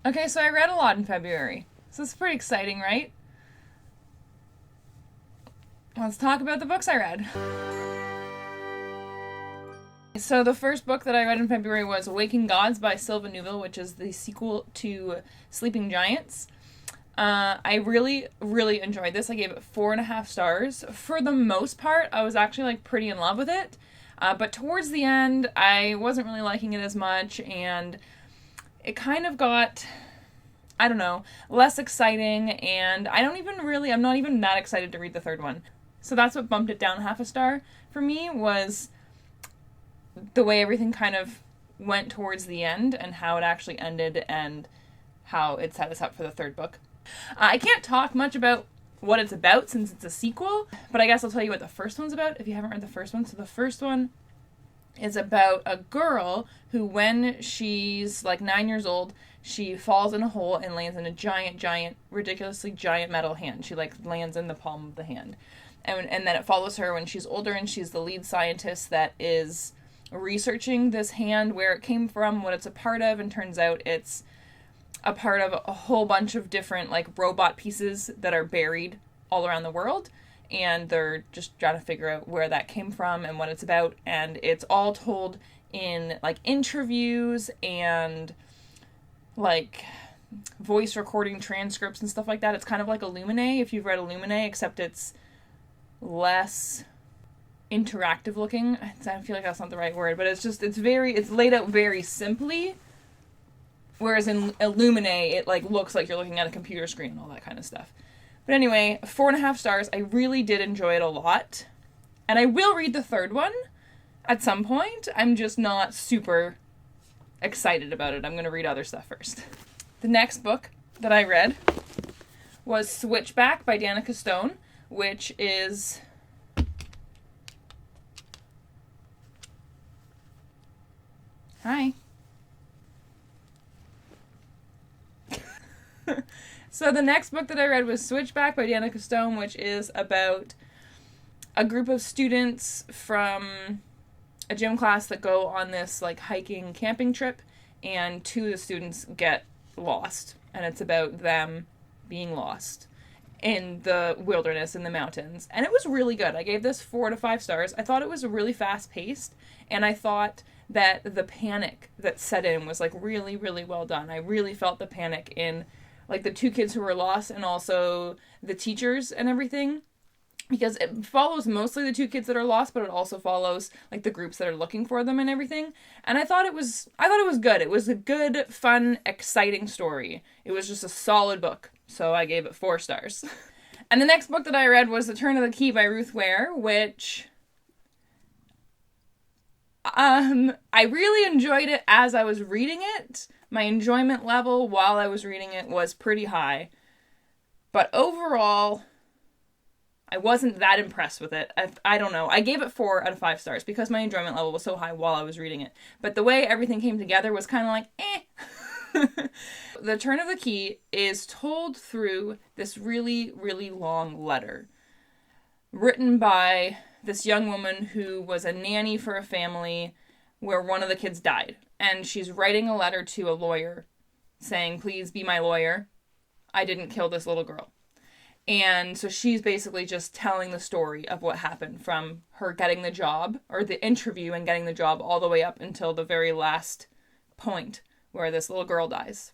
Okay, so I read a lot in February. So it's pretty exciting, right? Let's talk about the books I read. So the first book that I read in February was Waking Gods by Sylva Neuville, which is the sequel to Sleeping Giants. I really, really enjoyed this. I gave it 4.5 stars. For the most part, I was actually like pretty in love with it. But towards the end, I wasn't really liking it as much, and it kind of got, I don't know, less exciting, and I'm not even that excited to read the third one. So that's what bumped it down 0.5 star for me, was the way everything kind of went towards the end and how it actually ended and how it set us up for the third book. I can't talk much about what it's about since it's a sequel, but I guess I'll tell you what the first one's about if you haven't read the first one. So the first one is about a girl who, when she's like 9 years old, she falls in a hole and lands in a giant, ridiculously giant metal hand. She like lands in the palm of the hand. And then it follows her when she's older, and she's the lead scientist that is researching this hand, where it came from, what it's a part of, and turns out it's a part of a whole bunch of different like robot pieces that are buried all around the world, and they're just trying to figure out where that came from and what it's about. And it's all told in like interviews and like voice recording transcripts and stuff like that. It's kind of like Illuminae, if you've read Illuminae, except it's less interactive looking. I feel like that's not the right word, but it's laid out very simply, whereas in Illuminae it like looks like you're looking at a computer screen and all that kind of stuff. But anyway, 4.5 stars. I really did enjoy it a lot, and I will read the third one at some point. I'm just not super excited about it. I'm going to read other stuff first. The next book that I read was Switchback by Danica Stone, which is Hi. So the next book that I read was Switchback by Danica Stone, which is about a group of students from a gym class that go on this like hiking camping trip, and 2 of the students get lost, and it's about them being lost in the wilderness in the mountains. And it was really good. I gave this 4 to 5 stars. I thought it was really fast paced, and I thought that the panic that set in was like really, really well done. I really felt the panic in like the 2 kids who were lost, and also the teachers and everything, because it follows mostly the 2 kids that are lost, but it also follows like the groups that are looking for them and everything. And I thought it was good. It was a good, fun, exciting story. It was just a solid book. So I gave it 4 stars. And the next book that I read was The Turn of the Key by Ruth Ware, which I really enjoyed it as I was reading it. My enjoyment level while I was reading it was pretty high. But overall, I wasn't that impressed with it. I don't know. I gave it 4 out of 5 stars because my enjoyment level was so high while I was reading it. But the way everything came together was kind of like, eh. The Turn of the Key is told through this really, really long letter written by this young woman who was a nanny for a family where one of the kids died. And she's writing a letter to a lawyer saying, please be my lawyer. I didn't kill this little girl. And so she's basically just telling the story of what happened from her getting the job, or the interview and getting the job, all the way up until the very last point where this little girl dies.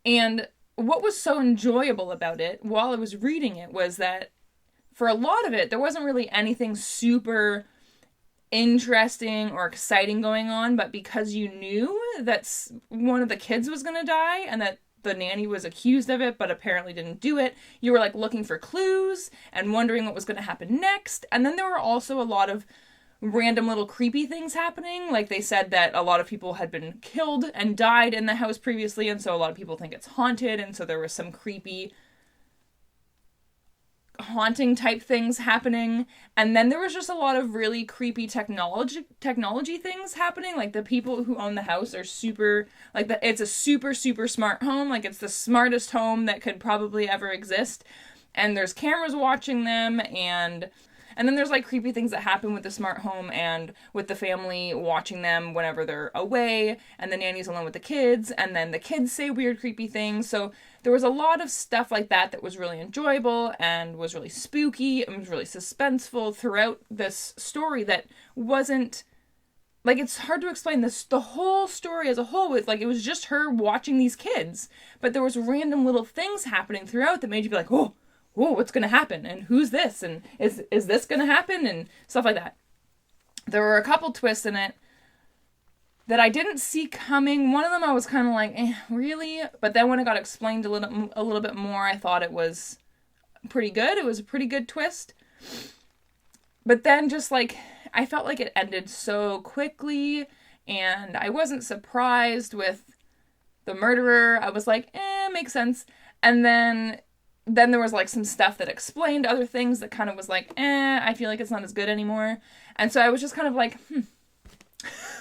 And what was so enjoyable about it while I was reading it was that for a lot of it, there wasn't really anything super interesting or exciting going on, but because you knew that one of the kids was going to die and that the nanny was accused of it but apparently didn't do it, you were like looking for clues and wondering what was going to happen next. And then there were also a lot of random little creepy things happening. Like they said that a lot of people had been killed and died in the house previously, and so a lot of people think it's haunted, and so there was some creepy haunting type things happening. And then there was just a lot of really creepy technology things happening. Like the people who own the house are super, like it's a super smart home. Like it's the smartest home that could probably ever exist. And there's cameras watching them, and And then there's like creepy things that happen with the smart home and with the family watching them whenever they're away, and the nanny's alone with the kids, and then the kids say weird creepy things. So there was a lot of stuff like that that was really enjoyable and was really spooky and was really suspenseful throughout this story that wasn't, like, it's hard to explain this, the whole story as a whole, with like, it was just her watching these kids, but there was random little things happening throughout that made you be like, oh, what's gonna happen, and who's this, and is this gonna happen, and stuff like that. There were a couple twists in it that I didn't see coming. One of them I was kind of like, really? But then when it got explained a little bit more, I thought it was pretty good. It was a pretty good twist. But then just like, I felt like it ended so quickly, and I wasn't surprised with the murderer. I was like, makes sense. And then there was like some stuff that explained other things that kind of was like, I feel like it's not as good anymore. And so I was just kind of like,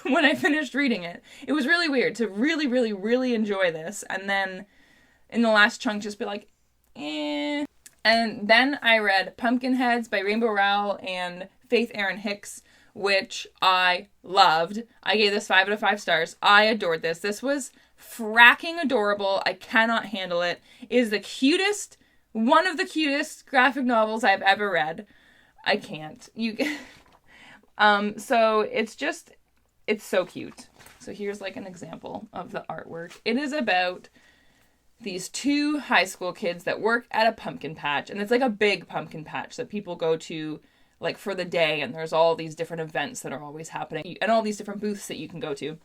when I finished reading it. It was really weird to really, really, really enjoy this, and then in the last chunk just be like, And then I read Pumpkinheads by Rainbow Rowell and Faith Erin Hicks, which I loved. I gave this 5 out of 5 stars. I adored this. This was fracking adorable. I cannot handle it. It is the cutest, one of the cutest graphic novels I've ever read. I can't. So it's so cute. So here's like an example of the artwork. It is about these 2 high school kids that work at a pumpkin patch, and it's like a big pumpkin patch that people go to like for the day, and there's all these different events that are always happening and all these different booths that you can go to.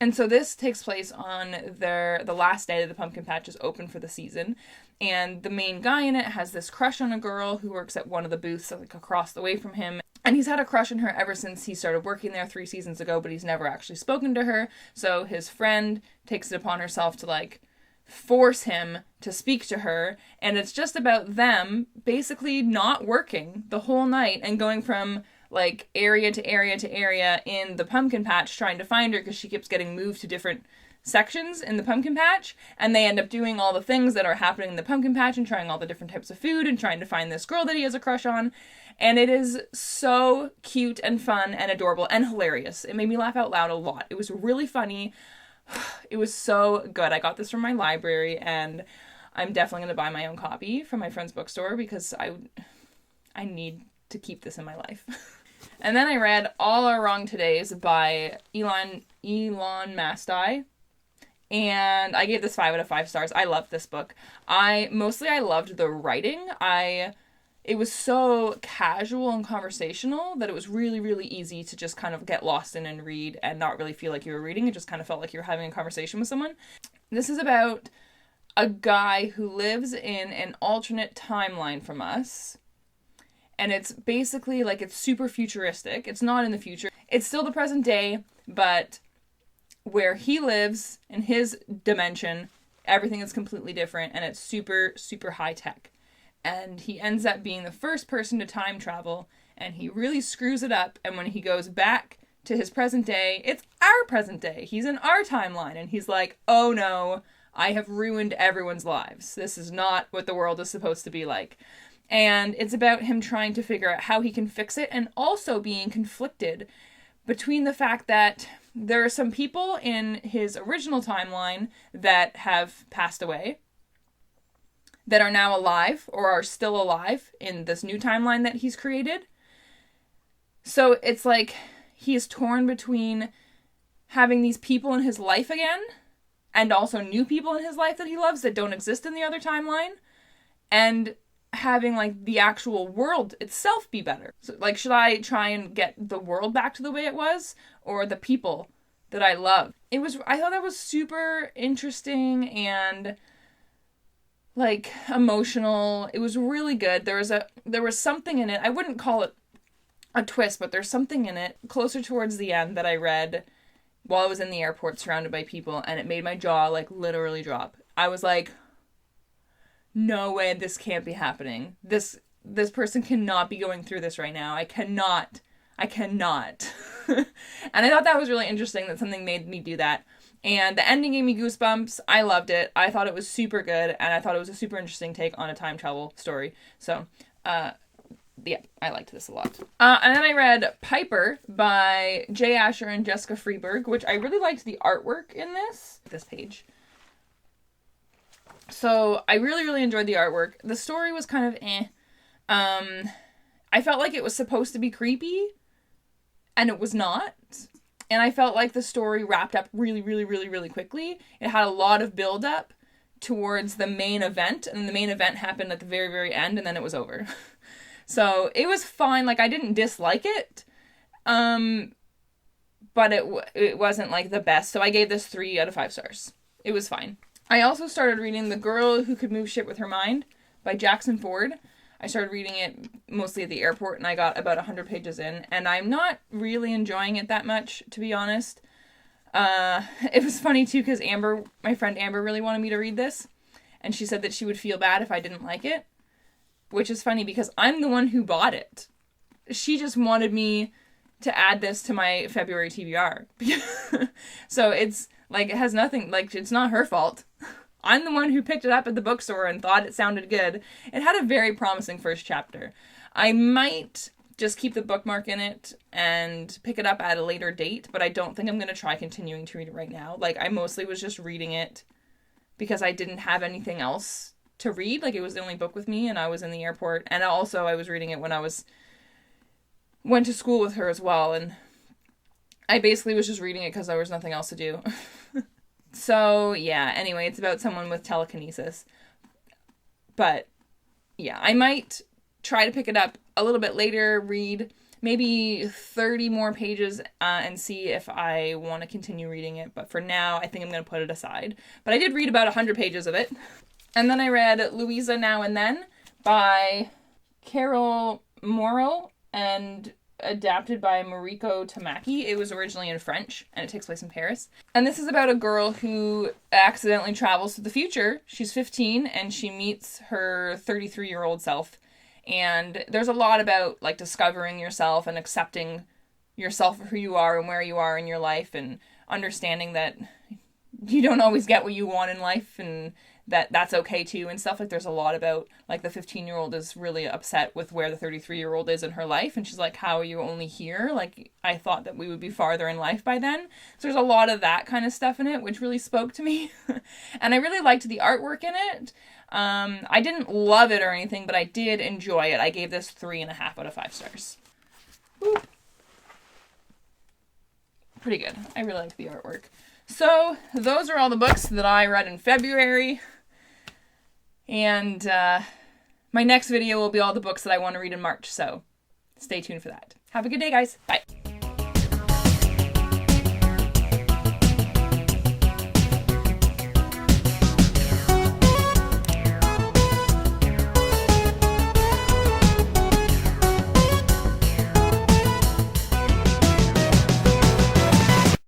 And so this takes place on the last day that the pumpkin patch is open for the season, and the main guy in it has this crush on a girl who works at one of the booths like across the way from him. And he's had a crush on her ever since he started working there 3 seasons ago, but he's never actually spoken to her. So his friend takes it upon herself to like force him to speak to her, and it's just about them basically not working the whole night and going from like area to area to area in the pumpkin patch trying to find her, because she keeps getting moved to different sections in the pumpkin patch, and they end up doing all the things that are happening in the pumpkin patch and trying all the different types of food and trying to find this girl that he has a crush on. And it is so cute and fun and adorable and hilarious. It made me laugh out loud a lot. It was really funny. It was so good. I got this from my library, and I'm definitely going to buy my own copy from my friend's bookstore because I need to keep this in my life. And then I read All Are Wrong Todays by Elon Mastai, and I gave this 5 out of 5 stars. I loved this book. I loved the writing. It was so casual and conversational that it was really, really easy to just kind of get lost in and read and not really feel like you were reading. It just kind of felt like you were having a conversation with someone. This is about a guy who lives in an alternate timeline from us. And it's basically like, it's super futuristic. It's not in the future. It's still the present day, but where he lives in his dimension, everything is completely different, and it's super, super high tech. And he ends up being the first person to time travel, and he really screws it up. And when he goes back to his present day, it's our present day. He's in our timeline, and he's like, oh no, I have ruined everyone's lives. This is not what the world is supposed to be like. And it's about him trying to figure out how he can fix it, and also being conflicted between the fact that there are some people in his original timeline that have passed away, that are now alive or are still alive in this new timeline that he's created. So it's like he is torn between having these people in his life again, and also new people in his life that he loves that don't exist in the other timeline, and having like the actual world itself be better. So like, should I try and get the world back to the way it was, or the people that I love? I thought that was super interesting and like emotional. It was really good. There was something in it. I wouldn't call it a twist, but there's something in it closer towards the end that I read while I was in the airport surrounded by people, and it made my jaw like literally drop. I was like, no way, this can't be happening. This person cannot be going through this right now. I cannot. And I thought that was really interesting that something made me do that. And the ending gave me goosebumps. I loved it. I thought it was super good, and I thought it was a super interesting take on a time travel story. So, yeah, I liked this a lot. And then I read Piper by Jay Asher and Jessica Freeberg, which I really liked the artwork in this page. So I really, really enjoyed the artwork. The story was kind of eh. I felt like it was supposed to be creepy, and it was not. And I felt like the story wrapped up really, really, really, really quickly. It had a lot of build-up towards the main event, and the main event happened at the very, very end, and then it was over. So it was fine. Like, I didn't dislike it, but it wasn't, like, the best. So I gave this 3 out of 5 stars. It was fine. I also started reading The Girl Who Could Move Shit With Her Mind by Jackson Ford. I started reading it mostly at the airport, and I got about 100 pages in, and I'm not really enjoying it that much, to be honest. It was funny, too, because Amber, my friend Amber, really wanted me to read this, and she said that she would feel bad if I didn't like it, which is funny because I'm the one who bought it. She just wanted me to add this to my February TBR. So it's, like, it has nothing, like, it's not her fault. I'm the one who picked it up at the bookstore and thought it sounded good. It had a very promising first chapter. I might just keep the bookmark in it and pick it up at a later date, but I don't think I'm going to try continuing to read it right now. Like, I mostly was just reading it because I didn't have anything else to read. Like, it was the only book with me, and I was in the airport. And also, I was reading it when I went to school with her as well, and I basically was just reading it because there was nothing else to do. So, yeah, anyway, it's about someone with telekinesis. But, yeah, I might try to pick it up a little bit later, read maybe 30 more pages, and see if I want to continue reading it. But for now, I think I'm going to put it aside. But I did read about 100 pages of it. And then I read Louisa Now and Then by Carol Morrill and adapted by Mariko Tamaki. It was originally in French, and it takes place in Paris. And this is about a girl who accidentally travels to the future. She's 15, and she meets her 33-year-old self. And there's a lot about, like, discovering yourself and accepting yourself for who you are and where you are in your life, and understanding that you don't always get what you want in life, and that's okay too, and stuff. Like, there's a lot about, like, the 15-year-old is really upset with where the 33-year-old is in her life, and she's like, how are you only here? Like, I thought that we would be farther in life by then. So there's a lot of that kind of stuff in it, which really spoke to me. And I really liked the artwork in it. I didn't love it or anything, but I did enjoy it. I gave this 3.5 out of 5 stars. Woo. Pretty good. I really liked the artwork. So those are all the books that I read in February. And my next video will be all the books that I want to read in March, so stay tuned for that. Have a good day, guys. Bye.